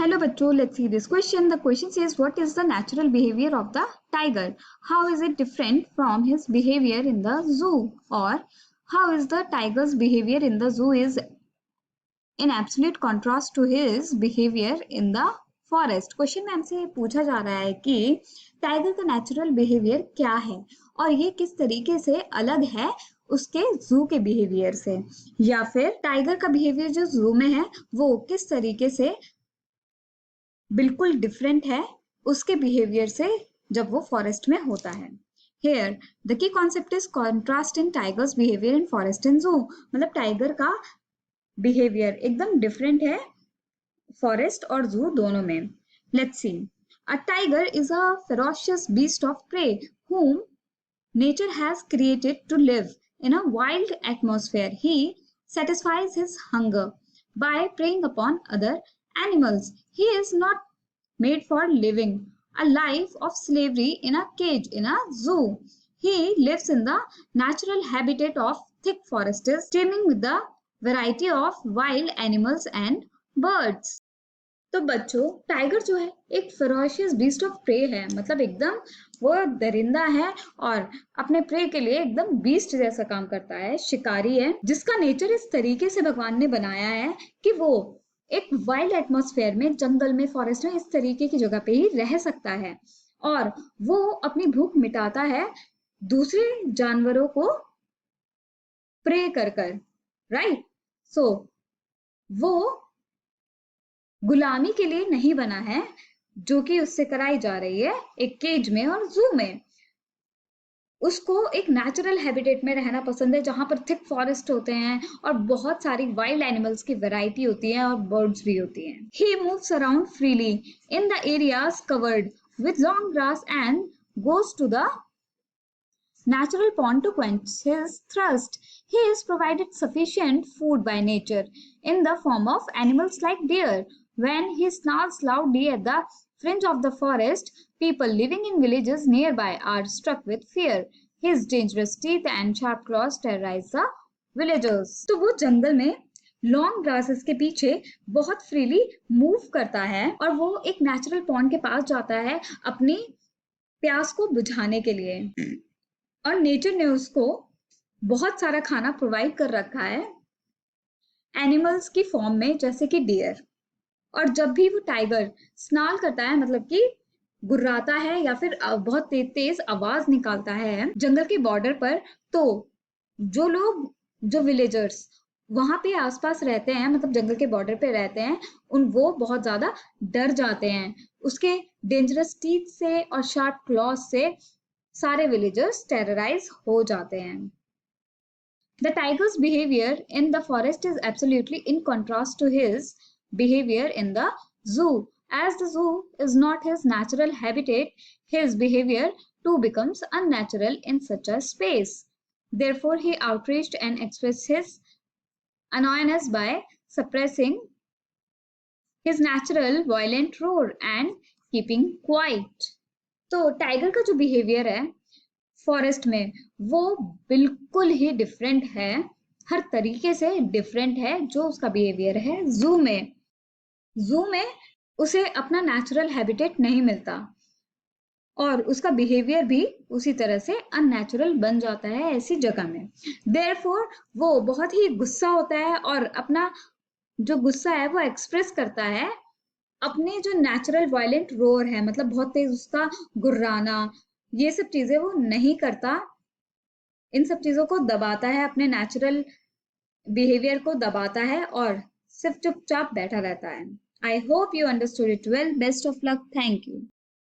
Hello bachcho, let's see this question. The question says, what is the natural behavior of the tiger? How is it different from his behavior in the zoo? Or how is the tiger's behavior in the zoo is in absolute contrast to his behavior in the forest. Question में हमसे पूछा जा रहा है कि tiger का natural behaviour क्या है और ये किस तरीके से अलग है उसके जू के बिहेवियर से, या फिर टाइगर का बिहेवियर जो जू में है वो किस तरीके से बिल्कुल डिफरेंट है उसके बिहेवियर से जब वो फॉरेस्ट में होता है। Here, the key concept is contrast in tiger's behavior in forest and zoo। मतलब टाइगर का बिहेवियर एकदम डिफरेंट है फॉरेस्ट और जू दोनों में। Let's see. A tiger is a ferocious beast of prey whom nature has created to live in a wild atmosphere. He satisfies his hunger by preying upon other animals. He is not made for living a life of slavery in a cage in a zoo. He lives in the natural habitat of thick forests, teeming with the variety of wild animals and birds. तो बच्चों, tiger जो है एक ferocious beast of pray है, मतलब एकदम वो दरिंदा है और अपने प्रे के लिए एकदम बीस्ट जैसा काम करता है, शिकारी है, जिसका नेचर इस तरीके से भगवान ने बनाया है कि वो एक वाइल्ड एटमॉस्फेयर में, जंगल में, फॉरेस्ट में इस तरीके की जगह पे ही रह सकता है और वो अपनी भूख मिटाता है दूसरे जानवरों को प्रे कर कर, राइट। सो वो गुलामी के लिए नहीं बना है जो कि उससे कराई जा रही है एक केज में और जू में। उसको एक नेचुरल हैबिटेट में रहना पसंद है जहां पर थिक फॉरेस्ट होते हैं और बहुत सारी वाइल्ड एनिमल्स की वैरायटी होती है और बर्ड्स भी होती हैं। He moves around freely in the areas covered with long grass and goes to the natural pond to quench his thirst. He is provided sufficient food by nature in the form of animals like deer. When he snarls loudly at the fringe of the forest, people living in villages nearby are struck with fear. His dangerous teeth and sharp claws terrorize the villagers. तो वो जंगल में long grasses के पीछे बहुत freely move करता है और वो एक नेचुरल पॉन्ड के पास जाता है अपनी प्यास को बुझाने के लिए, और नेचर ने उसको बहुत सारा खाना प्रोवाइड कर रखा है एनिमल्स की फॉर्म में, जैसे कि डियर। और जब भी वो टाइगर स्नाल करता है, मतलब कि गुर्राता है या फिर बहुत तेज आवाज निकालता है जंगल के बॉर्डर पर, तो जो लोग, जो विलेजर्स वहां पे आसपास रहते हैं, मतलब जंगल के बॉर्डर पे रहते हैं, वो बहुत ज्यादा डर जाते हैं उसके डेंजरस टीथ से और शार्प क्लॉज से। सारे विलेजर्स टेरराइज हो जाते हैं। The tiger's behavior in the forest is absolutely in contrast to his behavior in the zoo. As the zoo is not his natural habitat, his behavior too becomes unnatural in such a space. Therefore, he outraged and expressed his annoyance by suppressing his natural violent roar and keeping quiet. तो tiger का जो behaviour है forest में वो बिल्कुल ही different है, हर तरीके से डिफरेंट है जो उसका बिहेवियर है जू में। जू में उसे अपना नेचुरल हैबिटेट नहीं मिलता और उसका बिहेवियर भी उसी तरह से अननेचुरल बन जाता है ऐसी जगह में। देयरफॉर वो बहुत ही गुस्सा होता है और अपना जो गुस्सा है वो एक्सप्रेस करता है अपने जो नेचुरल वायलेंट रोर है, मतलब बहुत तेज उसका गुर्राना, ये सब चीजें वो नहीं करता, इन सब चीजों को दबाता है, अपने नेचुरल बिहेवियर को दबाता है और सिर्फ चुपचाप बैठा रहता है। I hope you understood it well. Best of luck. Thank you.